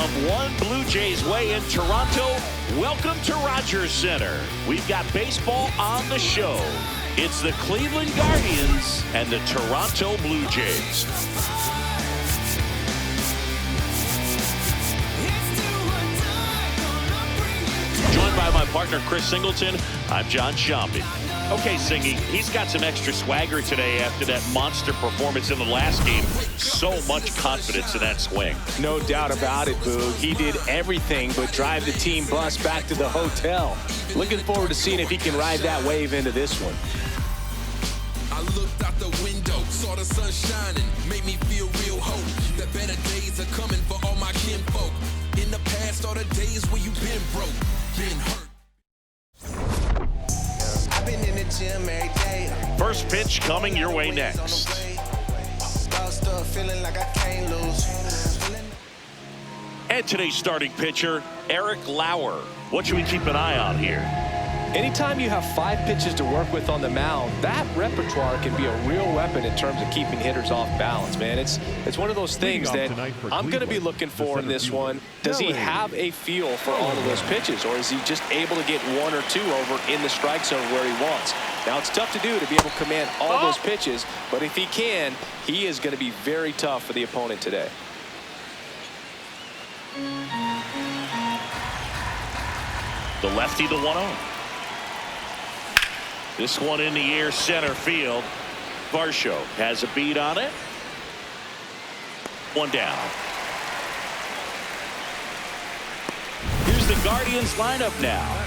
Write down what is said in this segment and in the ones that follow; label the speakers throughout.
Speaker 1: come one Blue Jays way in Toronto. Welcome to Rogers Center. We've got baseball on the show. It's the Cleveland Guardians and the Toronto Blue Jays. Joined by my partner, Chris Singleton, I'm John Shambi. Okay, Singy, he's got some extra swagger today after that monster performance in the last game. So much confidence in that swing.
Speaker 2: No doubt about it, Boog. He did everything but drive the team bus back to the hotel. Looking forward to seeing if he can ride that wave into this one.
Speaker 3: I looked out the window, saw the sun shining, made me feel real hope that better days are coming for all my kinfolk. In the past, all the days where you been broke, been hurt. I've been in the gym every day.
Speaker 1: First pitch coming your way next.
Speaker 3: Feeling like I can't lose.
Speaker 1: And today's starting pitcher, Eric Lauer. What should we keep an eye on here?
Speaker 2: Anytime you have 5 pitches to work with on the mound, that repertoire can be a real weapon in terms of keeping hitters off balance, man. It's one of those things that I'm going to be looking for in this one. Does he have a feel for all of those pitches, or is he just able to get 1 or 2 over in the strike zone where he wants? Now, it's tough to do to be able to command all those pitches, but if he can, he is going to be very tough for the opponent today.
Speaker 1: The lefty, the 1-0. This one in the air, center field. Varsho has a beat on it. 1 down. Here's the Guardians lineup now.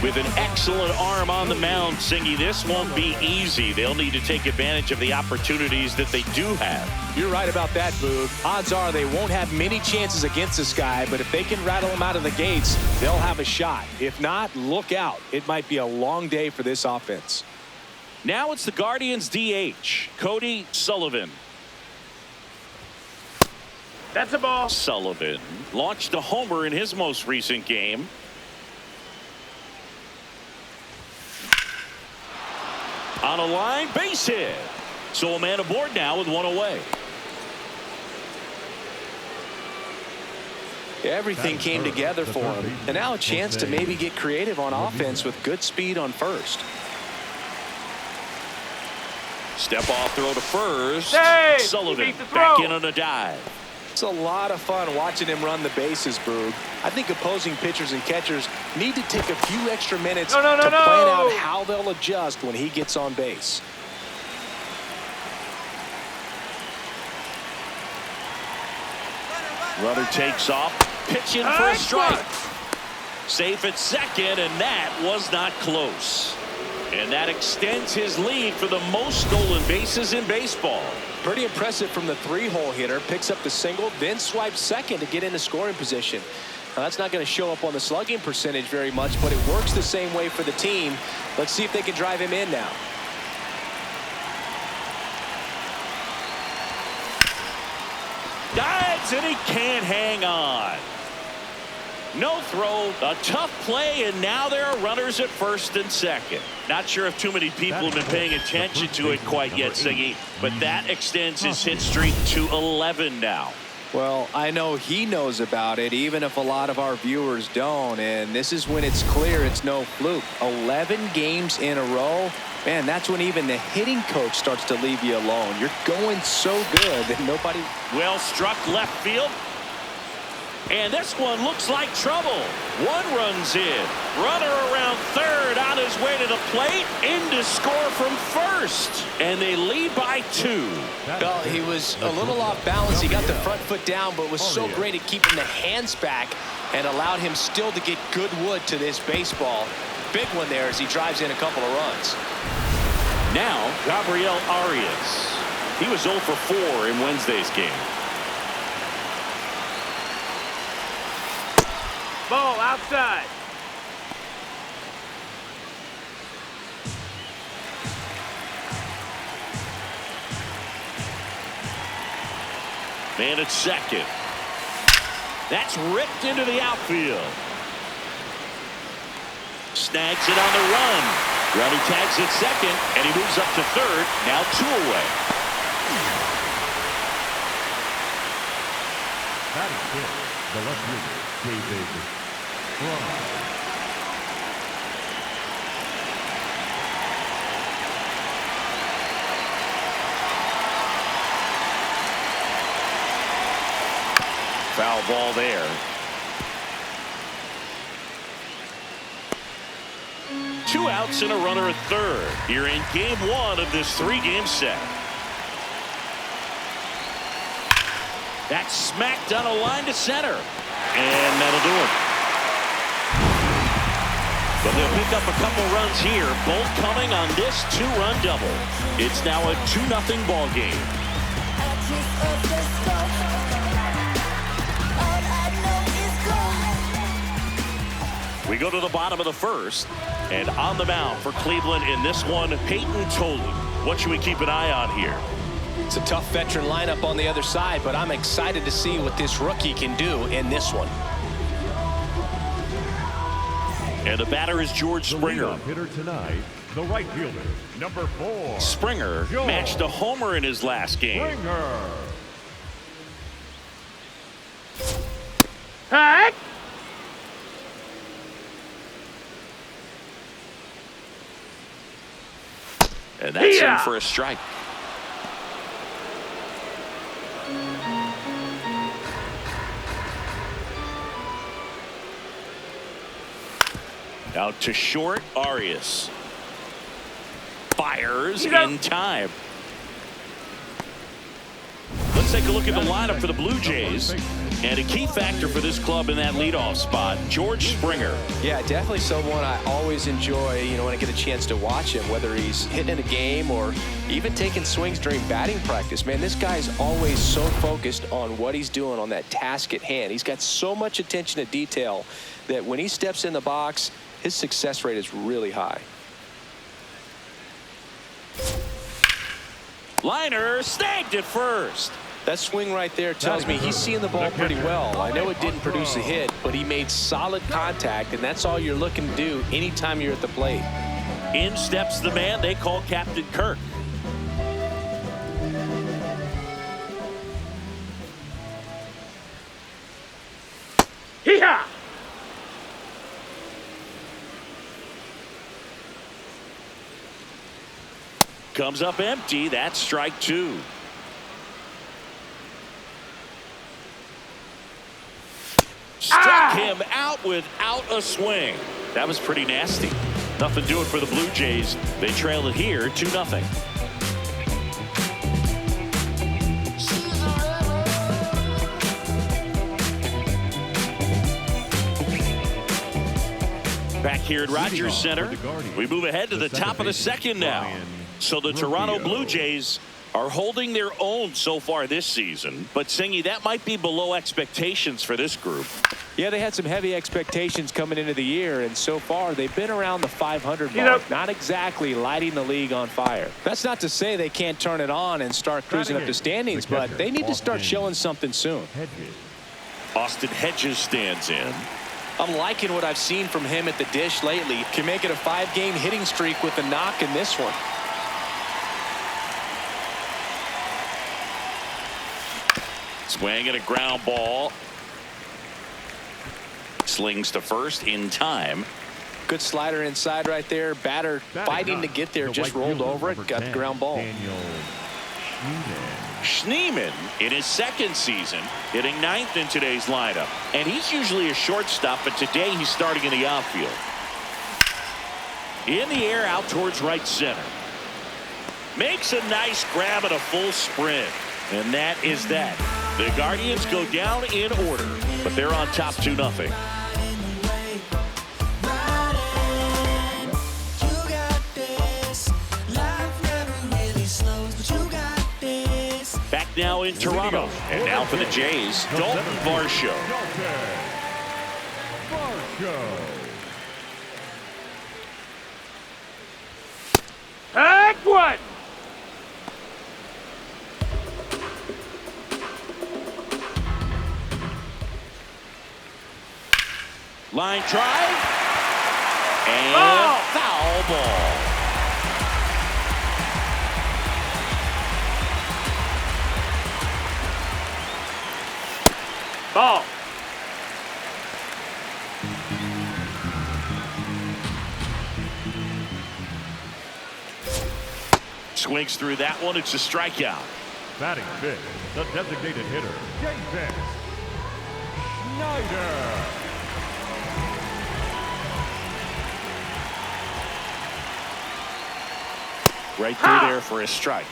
Speaker 1: With an excellent arm on the mound, Singy, this won't be easy. They'll need to take advantage of the opportunities that they do have.
Speaker 2: You're right about that, Boog. Odds are they won't have many chances against this guy, but if they can rattle him out of the gates, they'll have a shot. If not, look out. It might be a long day for this offense.
Speaker 1: Now it's the Guardians DH, Cody Sullivan.
Speaker 4: That's a ball.
Speaker 1: Sullivan launched a homer in his most recent game. On a line, base hit. So a man aboard now with 1 away.
Speaker 2: Everything came together for him, and now a chance to maybe get creative on offense with good speed on first.
Speaker 1: Step off throw to first.
Speaker 4: Hey,
Speaker 1: Sullivan
Speaker 4: beat the throw.
Speaker 1: back in on a dive.
Speaker 2: It's a lot of fun watching him run the bases, Boog. I think opposing pitchers and catchers need to take a few extra minutes to plan out how they'll adjust when he gets on base.
Speaker 1: Runner takes off, pitching for a strike. Safe at second, and that was not close. And that extends his lead for the most stolen bases in baseball.
Speaker 2: Pretty impressive from the 3-hole hitter. Picks up the single, then swipes second to get into scoring position. Now, that's not going to show up on the slugging percentage very much, but it works the same way for the team. Let's see if they can drive him in now.
Speaker 1: Dives, and he can't hang on. No throw, a tough play, and now there are runners at first and second. Not sure if too many people have been paying attention to it quite yet, Siggy, but that extends his hit streak to 11 now.
Speaker 2: Well, I know he knows about it, even if a lot of our viewers don't, and this is when it's clear it's no fluke. 11 games in a row. Man, that's when even the hitting coach starts to leave you alone. You're going so good that nobody...
Speaker 1: Well struck left field. And this one looks like trouble. 1 runs in. Runner around third on his way to the plate. In to score from first. And they lead by 2.
Speaker 2: Well, he was a little off balance. He got the front foot down, but was so great at keeping the hands back and allowed him still to get good wood to this baseball. Big one there as he drives in a couple of runs.
Speaker 1: Now, Gabriel Arias. He was 0 for 4 in Wednesday's game.
Speaker 4: Ball outside.
Speaker 1: Man at second. That's ripped into the outfield. Snags it on the run. Runner tags at second, and he moves up to third. Now 2 away.
Speaker 5: That is good. The left fielder, David Fry.
Speaker 1: Foul ball there. 2 outs and a runner at third. Here in game 1 of this 3-game set. That's smacked on a line to center. And that'll do it. But they'll pick up a couple runs here, both coming on this 2-run double. It's now a 2-0 ball game. We go to the bottom of the first, and on the mound for Cleveland in this one, Peyton Tolan. What should we keep an eye on here?
Speaker 2: It's a tough veteran lineup on the other side, but I'm excited to see what this rookie can do in this one.
Speaker 1: And the batter is George Springer.
Speaker 5: The hitter tonight, the right fielder, number 4.
Speaker 1: Springer matched a homer in his last game.
Speaker 5: Springer.
Speaker 4: Hey!
Speaker 1: And that's in for a strike. Out to short, Arias. Fires in time. Let's take a look at the lineup for the Blue Jays. And a key factor for this club in that leadoff spot, George Springer.
Speaker 2: Yeah, definitely someone I always enjoy, when I get a chance to watch him, whether he's hitting in a game or even taking swings during batting practice. Man, this guy's always so focused on what he's doing on that task at hand. He's got so much attention to detail that when he steps in the box, his success rate is really high.
Speaker 1: Liner snagged at first.
Speaker 2: That swing right there tells me he's seeing the ball pretty well. I know it didn't produce a hit, but he made solid contact, and that's all you're looking to do anytime you're at the plate.
Speaker 1: In steps the man they call Captain Kirk.
Speaker 4: Hee-haw!
Speaker 1: Comes up empty. That's strike 2. Struck him out without a swing. That was pretty nasty. Nothing doing for the Blue Jays. They trail it here 2-0. Back here at Rogers Center, we move ahead to the top of the second now. So the Toronto Blue Jays are holding their own so far this season, but Singy, that might be below expectations for this group.
Speaker 2: Yeah, they had some heavy expectations coming into the year, and so far they've been around the 500 mark, not exactly lighting the league on fire. That's not to say they can't turn it on and start cruising up the standings, but they need to start showing something soon.
Speaker 1: Austin Hedges stands in.
Speaker 2: I'm liking what I've seen from him at the dish lately. Can make it a 5-game hitting streak with a knock in this one.
Speaker 1: Swing and a ground ball. Slings to first in time.
Speaker 2: Good slider inside right there. Batter fighting to get there, just rolled over it, got the ground ball.
Speaker 1: Schneemann in his second season, hitting 9th in today's lineup. And he's usually a shortstop, but today he's starting in the outfield. In the air out towards right center. Makes a nice grab and a full sprint. And that is that. The Guardians go down in order, but they're on top 2-0. Back now in Toronto, and now for the Jays, Dalton Varsho.
Speaker 4: Heck what?
Speaker 1: Line drive. And foul ball.
Speaker 4: Ball.
Speaker 1: Swings through that one. It's a strikeout.
Speaker 5: Batting fifth, the designated hitter, Jason Schneider.
Speaker 1: Right through there for a strike.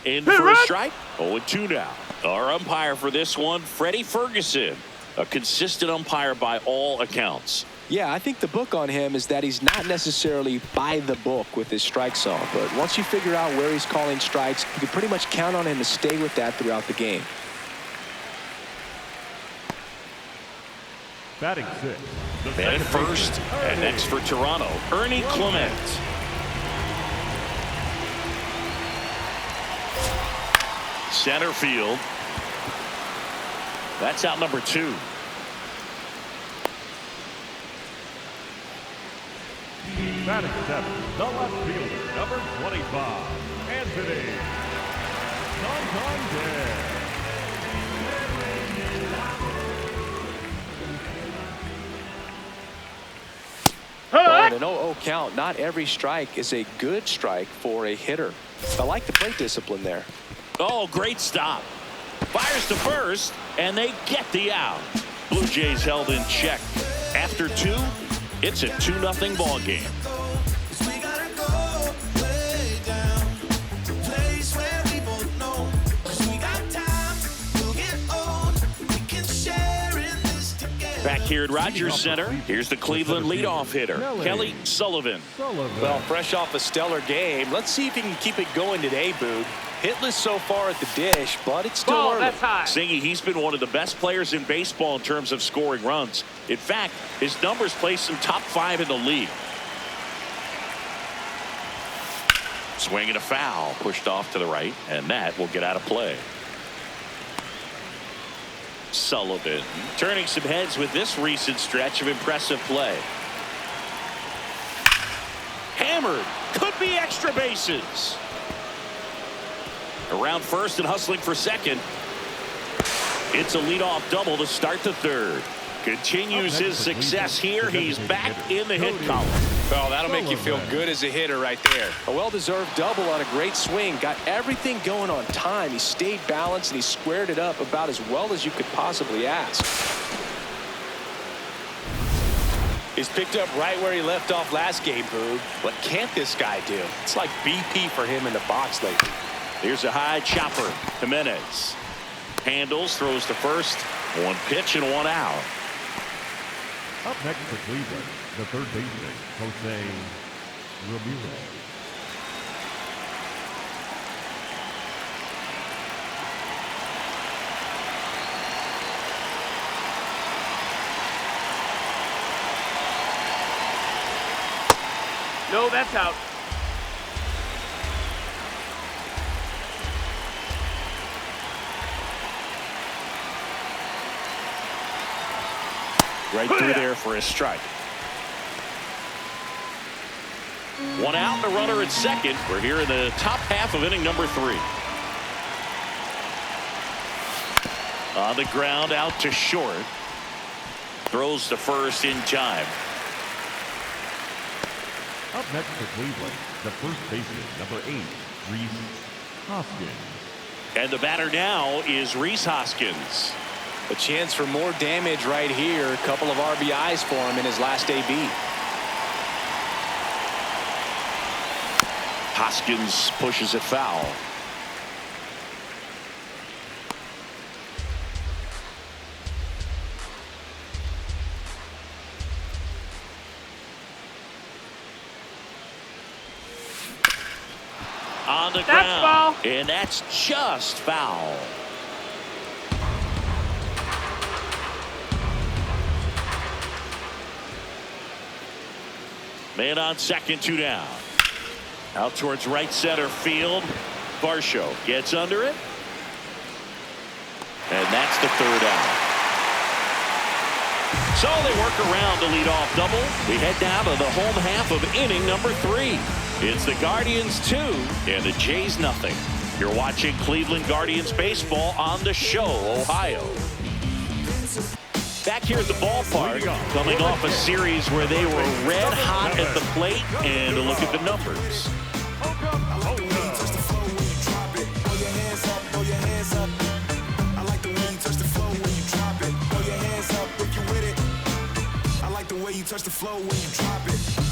Speaker 1: In for a strike. 0-2 now. Our umpire for this one, Freddie Ferguson. A consistent umpire by all accounts.
Speaker 2: Yeah, I think the book on him is that he's not necessarily by the book with his strike zone. But once you figure out where he's calling strikes, you can pretty much count on him to stay with that throughout the game.
Speaker 5: Batting sixth.
Speaker 1: Man at first, and next for Toronto, Ernie Clement. Center field. That's out number 2.
Speaker 5: Batting seventh, the left fielder, number 25, Anthony Santander.
Speaker 2: Well, an 0-0 count, not every strike is a good strike for a hitter. I like the plate discipline there.
Speaker 1: Oh, great stop. Fires to first, and they get the out. Blue Jays held in check. After 2, it's a 2-0 ball game. Back here at Rogers Center, here's the Cleveland leadoff hitter, Kelly Sullivan.
Speaker 2: Well, fresh off a stellar game. Let's see if he can keep it going today, Boog. Hitless so far at the dish, but it's still early.
Speaker 4: That's high.
Speaker 1: Singy, he's been one of the best players in baseball in terms of scoring runs. In fact, his numbers place him top 5 in the league. Swing and a foul, pushed off to the right, and that will get out of play. Sullivan turning some heads with this recent stretch of impressive play. Hammered, could be extra bases. Around first and hustling for second. It's a leadoff double to start the third. Continues his success here. He's back in the hit column.
Speaker 2: Well, that'll make you feel good as a hitter right there. A well-deserved double on a great swing. Got everything going on time. He stayed balanced and he squared it up about as well as you could possibly ask. He's picked up right where he left off last game, Boog. What can't this guy do? It's like BP for him in the box lately.
Speaker 1: Here's a high chopper. Jimenez handles, throws to first. 1 pitch and 1 out.
Speaker 5: Up next for Cleveland, the third baseman, Jose Ramirez.
Speaker 4: No, that's out.
Speaker 1: Right through there for a strike. 1 out, and a runner at second. We're here in the top half of inning number 3. On the ground, out to short. Throws to first in time.
Speaker 5: Up next for Cleveland, the first baseman, number 8, Rhys Hoskins.
Speaker 1: And the batter now is Rhys Hoskins.
Speaker 2: A chance for more damage right here. A couple of RBIs for him in his last AB.
Speaker 1: Hoskins pushes it foul. On the ground.
Speaker 4: Foul.
Speaker 1: And that's just foul. Man on second, 2 down. Out towards right center field. Varsho gets under it. And that's the 3rd out. So they work around the leadoff double. We head down to the home half of inning number 3. It's the Guardians 2 and the Jays nothing. You're watching Cleveland Guardians baseball on the Show, Ohio. Back here at the ballpark, coming off a series where they were red hot at the plate, and a look at the numbers.
Speaker 3: Touch the floor when you drop it.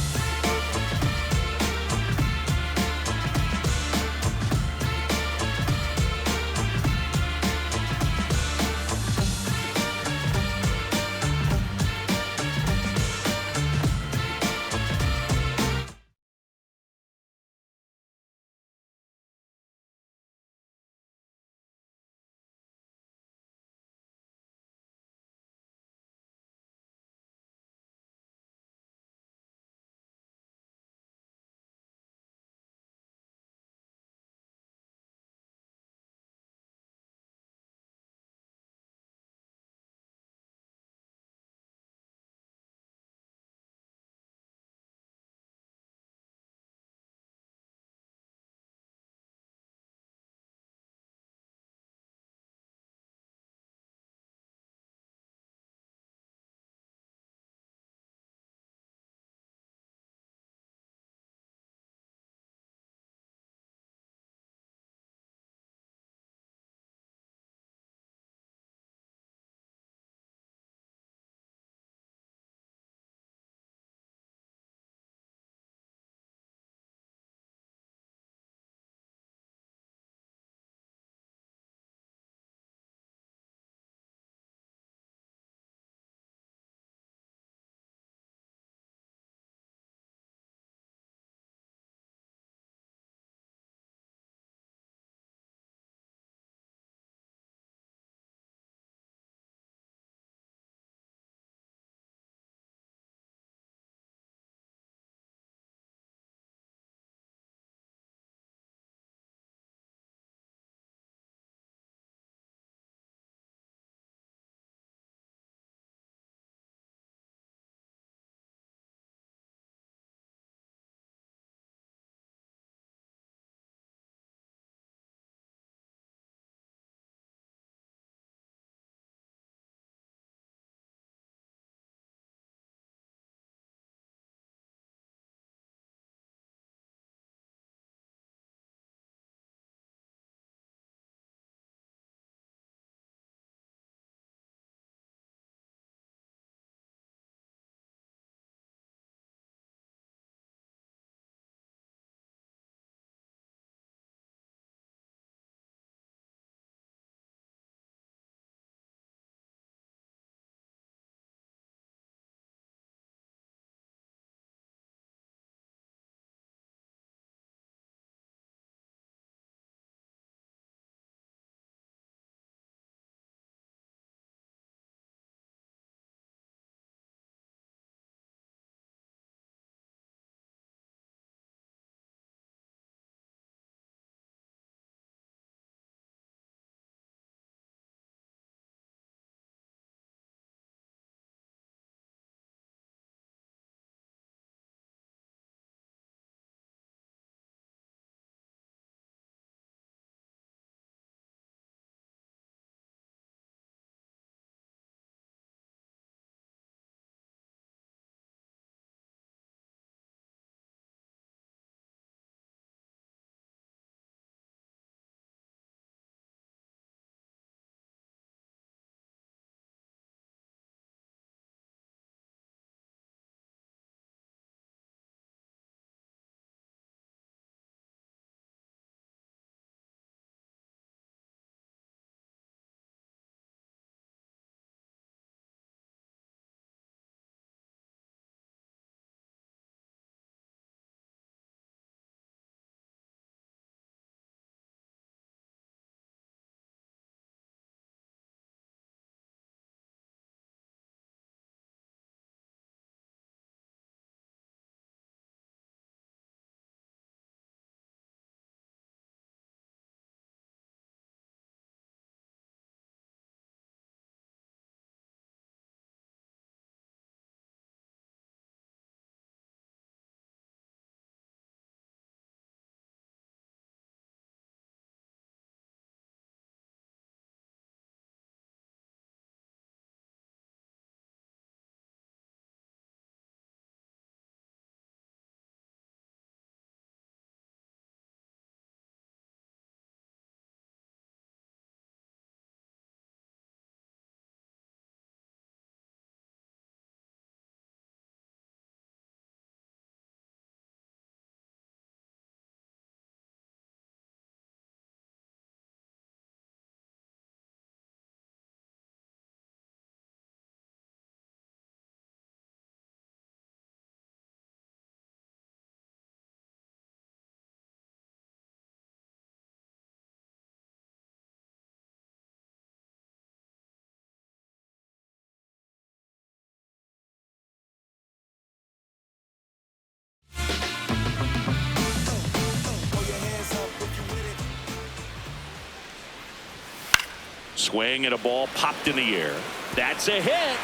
Speaker 1: Swing and a ball popped in the air. That's a hit.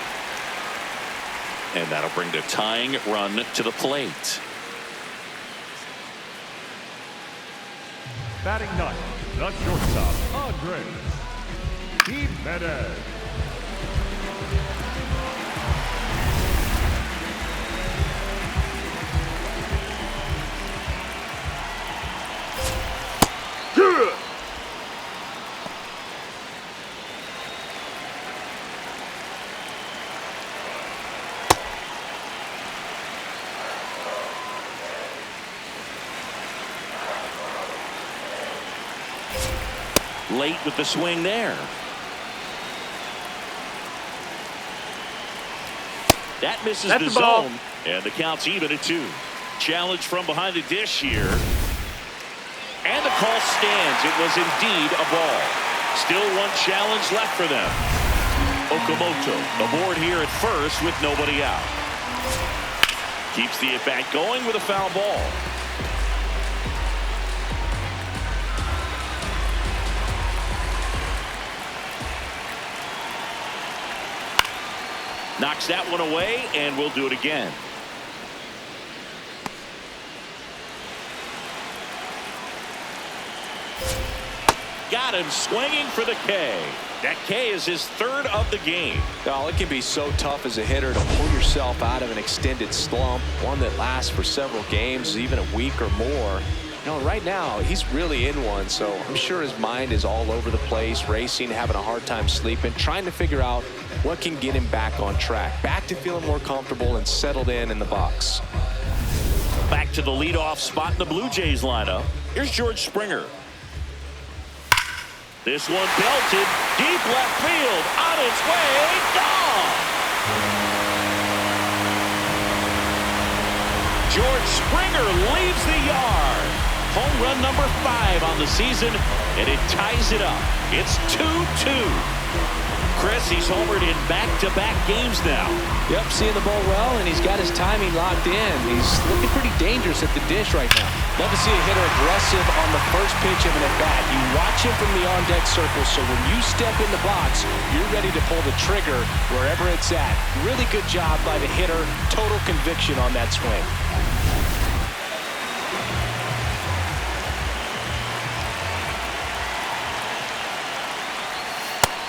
Speaker 1: And that'll bring the tying run to the plate.
Speaker 5: Batting ninth, the shortstop, Andres Jimenez.
Speaker 1: Late with the swing there. That misses the zone, and the count's even at 2. Challenge from behind the dish here. And the call stands. It was indeed a ball. Still one challenge left for them. Okamoto aboard here at first with nobody out. Keeps the at-bat going with a foul ball. Knocks that one away, and we'll do it again. Got him swinging for the K. That K is his 3rd of the game.
Speaker 2: Oh, it can be so tough as a hitter to pull yourself out of an extended slump, one that lasts for several games, even a week or more. You know, right now, he's really in one, so I'm sure his mind is all over the place, racing, having a hard time sleeping, trying to figure out what can get him back on track, back to feeling more comfortable and settled in the box.
Speaker 1: Back to the leadoff spot in the Blue Jays lineup. Here's George Springer. This one belted deep left field, on its way, gone. George Springer leaves the yard. Home run number 5 on the season, and it ties it up. It's 2-2. Chris, he's homered in back-to-back games now.
Speaker 2: Yep, seeing the ball well, and he's got his timing locked in. He's looking pretty dangerous at the dish right now. Love to see a hitter aggressive on the first pitch of an at-bat. You watch him from the on-deck circle, so when you step in the box, you're ready to pull the trigger wherever it's at. Really good job by the hitter. Total conviction on that swing.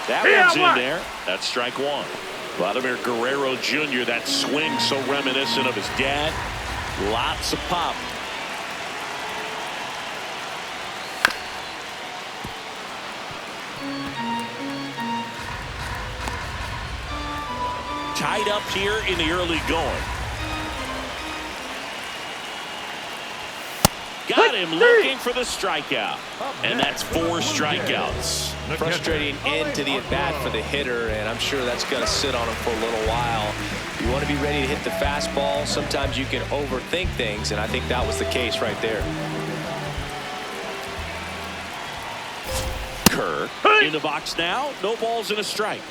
Speaker 1: That one's in there. That's strike 1. Vladimir Guerrero Jr., that swing so reminiscent of his dad. Lots of pop. Tied up here in the early going. Got him looking for the strikeout. And that's 4 strikeouts.
Speaker 2: Frustrating end to the at-bat for the hitter, and I'm sure that's going to sit on him for a little while. You want to be ready to hit the fastball. Sometimes you can overthink things, and I think that was the case right there.
Speaker 1: Kerr in the box now. No balls and a strike.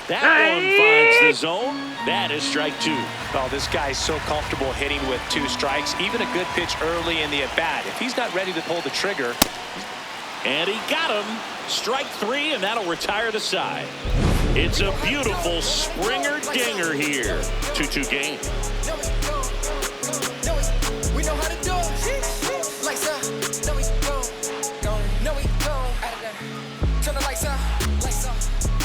Speaker 1: That one finds the zone. That is strike 2.
Speaker 2: Oh, this guy's so comfortable hitting with 2 strikes. Even a good pitch early in the at-bat. If he's not ready to pull the trigger.
Speaker 1: And he got him. Strike 3, and that'll retire the side. It's a beautiful Springer dinger here. 2-2 game.
Speaker 6: We know how to do it. Like so. No, we go. No, we go. Turn the lights out.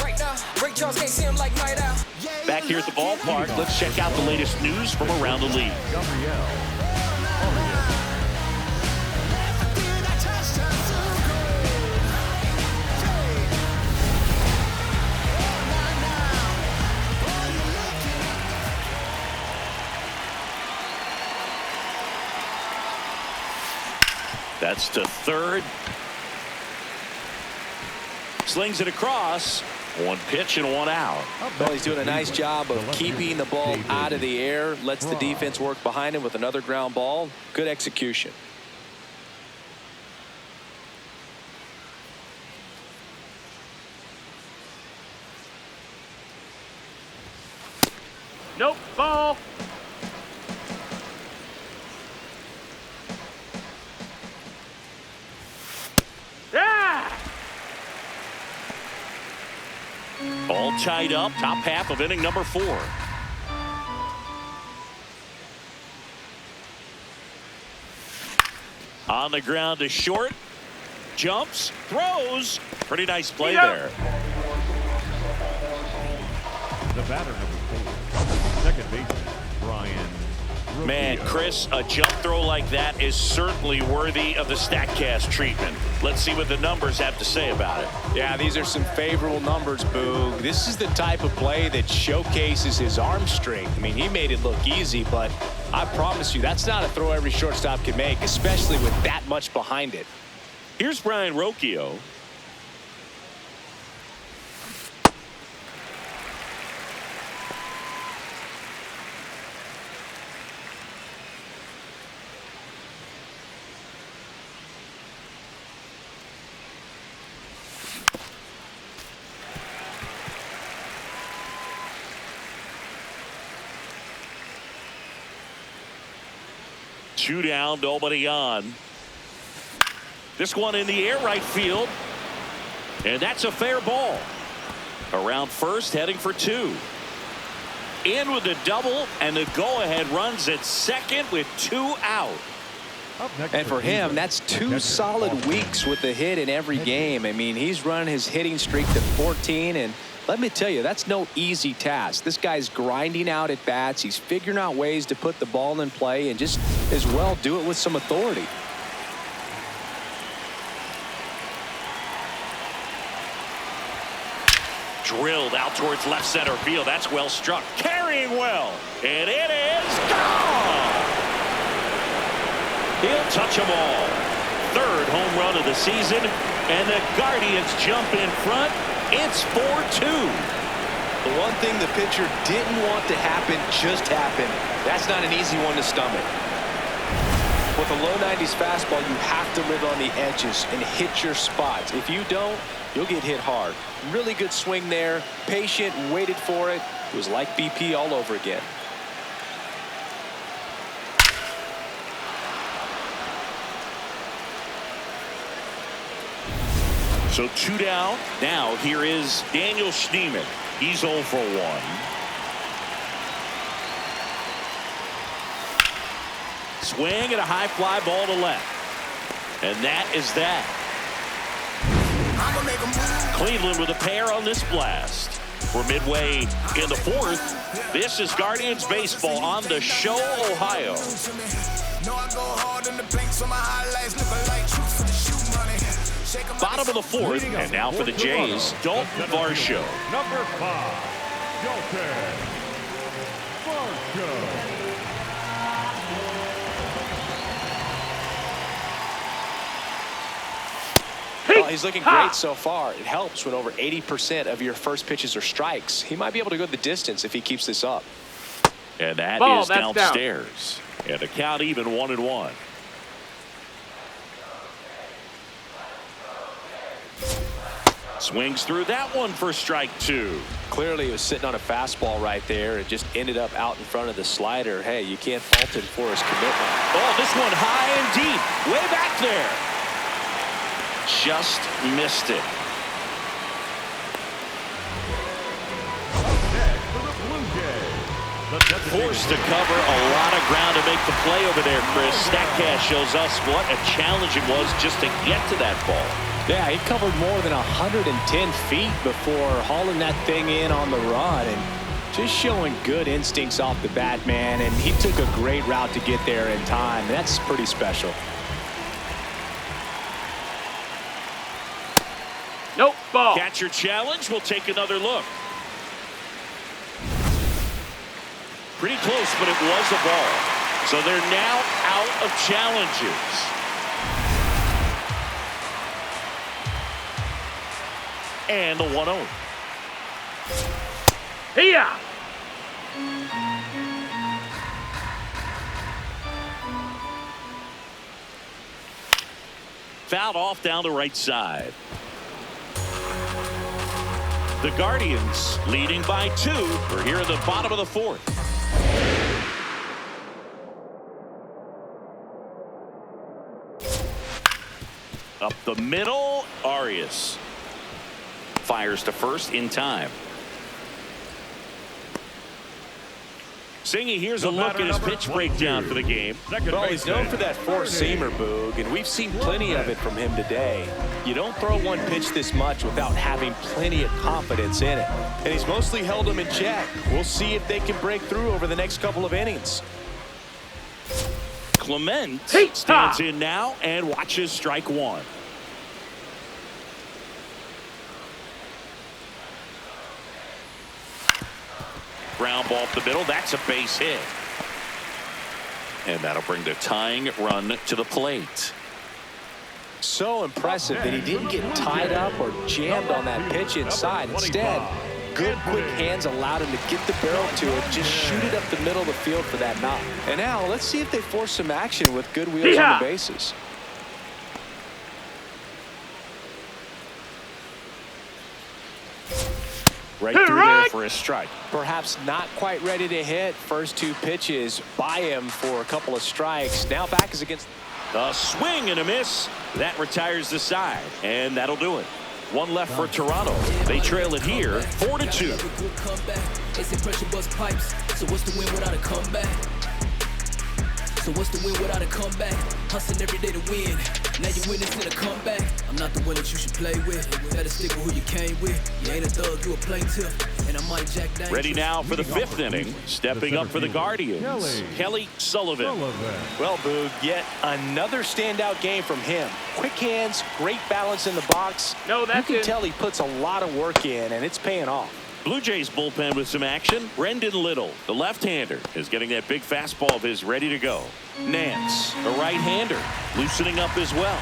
Speaker 6: Right now. Ray Charles can't see him like night out.
Speaker 1: Back here at the ballpark, let's check out the latest news from around the league. That's to third. Slings it across. 1 pitch and 1 out.
Speaker 2: Well, he's doing a nice job of keeping the ball out of the air. Lets the defense work behind him with another ground ball. Good execution.
Speaker 4: Nope, ball.
Speaker 1: All tied up, top half of inning number 4. On the ground to short. Jumps, throws. Pretty nice play there.
Speaker 5: The batter number 4, second baseman, Brian.
Speaker 1: Man, Chris, a jump throw like that is certainly worthy of the StatCast treatment. Let's see what the numbers have to say about it.
Speaker 2: Yeah, these are some favorable numbers, Boog. This is the type of play that showcases his arm strength. I mean, he made it look easy, but I promise you, that's not a throw every shortstop can make, especially with that much behind it.
Speaker 1: Here's Brian Rocchio. Two down, nobody on. This one in the air, right field. And that's a fair ball. Around first, heading for 2. In with the double, and the go-ahead runs at second with 2 out.
Speaker 2: And for him, that's 2 solid weeks with a hit in every game. I mean, he's running his hitting streak to 14, and let me tell you, that's no easy task. This guy's grinding out at bats. He's figuring out ways to put the ball in play and just as well do it with some authority.
Speaker 1: Drilled out towards left center field. That's well struck. Carrying well. And it is gone. He'll touch them all. 3rd home run of the season. And the Guardians jump in front. It's 4-2.
Speaker 2: The one thing the pitcher didn't want to happen just happened. That's not an easy one to stomach. With a low 90s fastball, you have to live on the edges and hit your spots. If you don't, you'll get hit hard. Really good swing there. Patient, waited for it. It was like BP all over again.
Speaker 1: So 2 down. Now here is Daniel Schneemann. He's 0 for 1. Swing and a high fly ball to left. And that is that. Cleveland with a pair on this blast. We're midway in the 4th. This is Guardians baseball on the show, Ohio. Bottom of the 4th, and now for the Jays, Dalton Varsho.
Speaker 5: Number 5, Dalton Varsho.
Speaker 2: Well, he's looking great so far. It helps when over 80% of your first pitches are strikes. He might be able to go the distance if he keeps this up.
Speaker 1: And that
Speaker 4: Ball,
Speaker 1: is downstairs. And the count even 1-1. Swings through that one for strike 2.
Speaker 2: Clearly, he was sitting on a fastball right there and just ended up out in front of the slider. Hey, you can't fault him for his commitment.
Speaker 1: Oh, this one high and deep. Way back there. Just missed it. Forced to cover a lot of ground to make the play over there, Chris. StatCast shows us what a challenge it was just to get to that ball.
Speaker 2: Yeah, he covered more than 110 feet before hauling that thing in on the run and just showing good instincts off the bat, man. And he took a great route to get there in time. That's pretty special.
Speaker 4: Nope, ball.
Speaker 1: Catcher challenge. We'll take another look. Pretty close, but it was a ball. So they're now out of challenges. And the 1-0.
Speaker 4: Here.
Speaker 1: Fouled off down the right side. The Guardians leading by 2. We're here in the bottom of the 4th. Up the middle, Arias. fires to first in time. Singy, here's a look at his pitch breakdown for the game.
Speaker 2: Well, he's known for that four-seamer, Boog, and we've seen plenty of it from him today. You don't throw one pitch this much without having plenty of confidence in it. And he's mostly held them in check. We'll see if they can break through over the next couple of innings.
Speaker 1: Clement stands in now and watches strike one. Ground ball up the middle. That's a base hit. And that'll bring the tying run to the plate.
Speaker 2: So impressive that he didn't get tied up or jammed on that pitch inside. Instead, good quick hands allowed him to get the barrel to it, just shoot it up the middle of the field for that knock. And now let's see if they force some action with good wheels on the bases.
Speaker 1: Right through there for a strike.
Speaker 2: Perhaps not quite ready to hit. First two pitches by him for a couple of strikes. Now back is against.
Speaker 1: A swing and a miss. That retires the side. And that'll do it. One left for Toronto. They trail it here 4-2.
Speaker 6: So what's the win without a comeback? So what's the win without a comeback? Hustling every day to win. Now you win this in a comeback. I'm not the one that you should play with. Better stick with who you came with. You ain't a thug, you a plaintiff. And I might jack down.
Speaker 1: Ready now for the fifth inning. Stepping up for the Guardians, Kelly Sullivan.
Speaker 2: Well, Boog, yet another standout game from him. Quick hands, great balance in the box.
Speaker 4: No, that's
Speaker 2: you can tell he puts a lot of work in, and it's paying off.
Speaker 1: Blue Jays bullpen with some action. Brendan Little, the left-hander, is getting that big fastball of his ready to go. Nance, the right-hander, loosening up as well.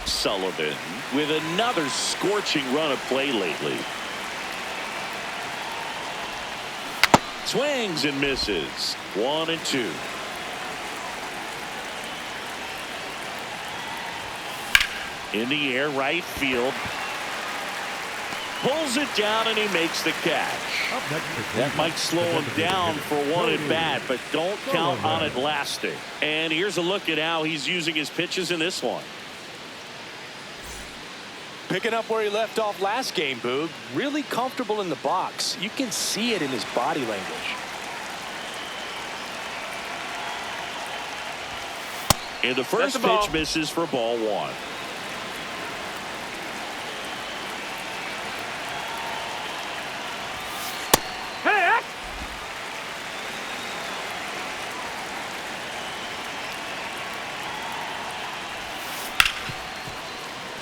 Speaker 1: Sullivan with another scorching run of play lately. Swings and misses. 1-2. In the air, right field. Pulls it down and he makes the catch. That might slow him down for one at bat, but don't count on it lasting. And here's a look at how he's using his pitches in this one.
Speaker 2: Picking up where he left off last game, Boog. Really comfortable in the box. You can see it in his body language.
Speaker 1: And the first pitch misses for ball one.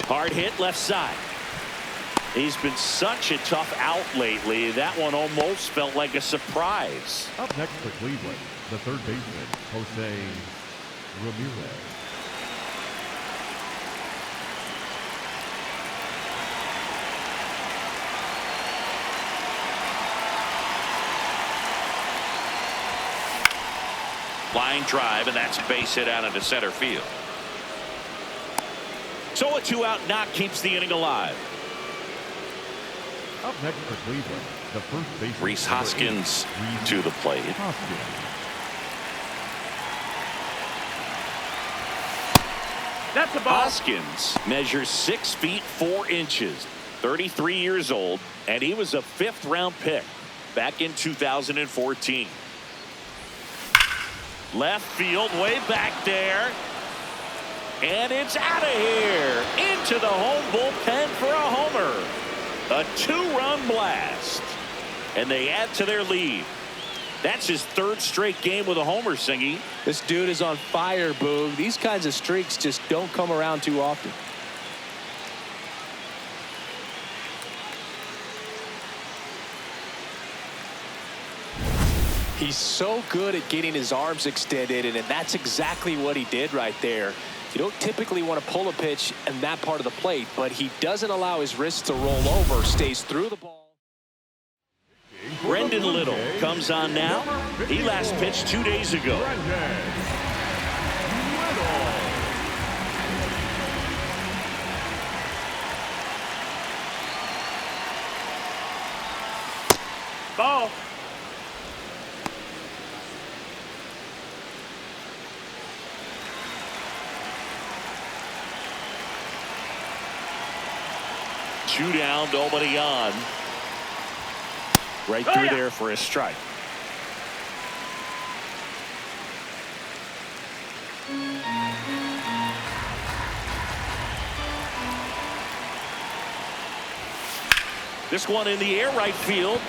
Speaker 1: Hard hit left side. He's been such a tough out lately. That one almost felt like a surprise.
Speaker 5: Up next for Cleveland, the third baseman, Jose Ramirez.
Speaker 1: Line drive, and that's a base hit out into center field. So a two-out knock keeps the inning alive.
Speaker 5: Up next for Cleveland, the first baseman,
Speaker 1: Rhys Hoskins to the plate.
Speaker 4: That's a ball.
Speaker 1: Hoskins measures 6 feet 4 inches, 33 years old, and he was a 5th-round pick back in 2014. Left field, way back there. And it's out of here. Into the home bullpen for a homer. A 2-run blast. And they add to their lead. That's his 3rd straight game with a homer, Singy.
Speaker 2: This dude is on fire, Boog. These kinds of streaks just don't come around too often. He's so good at getting his arms extended, and that's exactly what he did right there. You don't typically want to pull a pitch in that part of the plate, but he doesn't allow his wrists to roll over, stays through the ball.
Speaker 1: Brendan Little comes on now. He last pitched 2 days ago.
Speaker 4: Ball.
Speaker 1: 2 down, nobody on. Right through there for a strike. This one in the air, right field.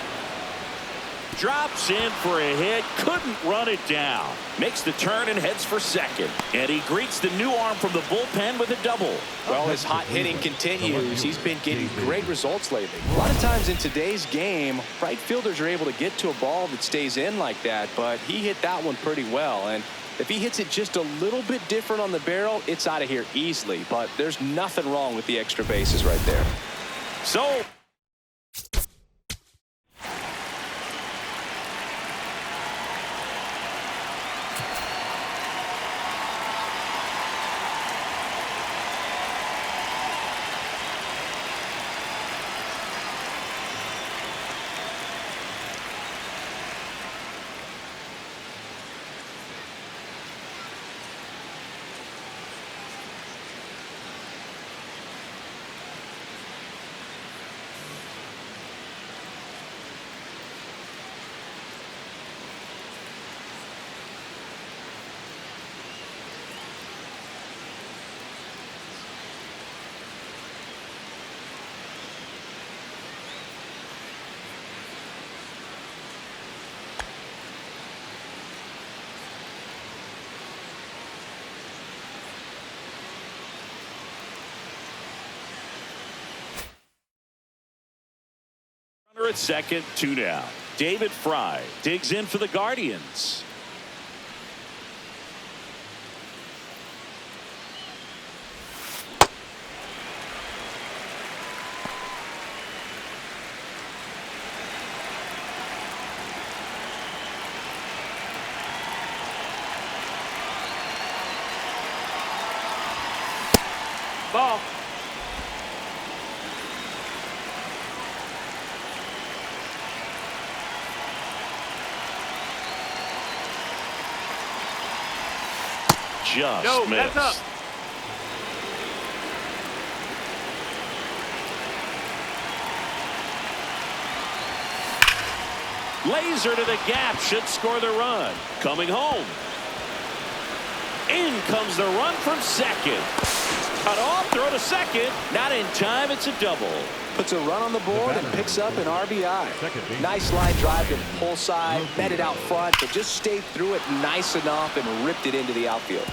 Speaker 1: Drops in for a hit. Couldn't run it down. Makes the turn and heads for second. And he greets the new arm from the bullpen with a double.
Speaker 2: Well, his hot hitting continues. He's been getting great results lately. A lot of times in today's game, right fielders are able to get to a ball that stays in like that, but he hit that one pretty well. And if he hits it just a little bit different on the barrel, it's out of here easily. But there's nothing wrong with the extra bases right there.
Speaker 1: So at second, 2 down. David Fry digs in for the Guardians.
Speaker 4: Ball.
Speaker 1: Just
Speaker 4: No,
Speaker 1: missed.
Speaker 4: that's up.
Speaker 1: Laser to the gap, should score the run. Coming home. In comes the run from second. Cut off, throw to second. Not in time, it's a double.
Speaker 2: Puts a run on the board and picks up an RBI. Nice line drive to pull side, met it out front, but just stayed through it nice enough and ripped it into the outfield.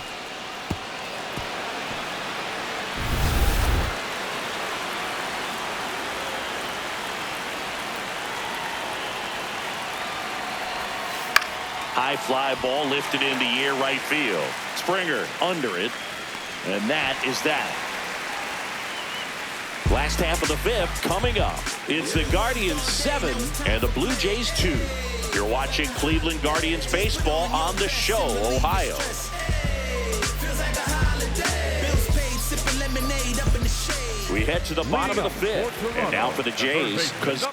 Speaker 1: High fly ball lifted in the air, right field. Springer under it, and that is that. Last half of the 5th coming up. It's the Guardians 7 and the Blue Jays 2. You're watching Cleveland Guardians baseball on The Show, Ohio. We head to the bottom of the 5th, and now for the Jays, because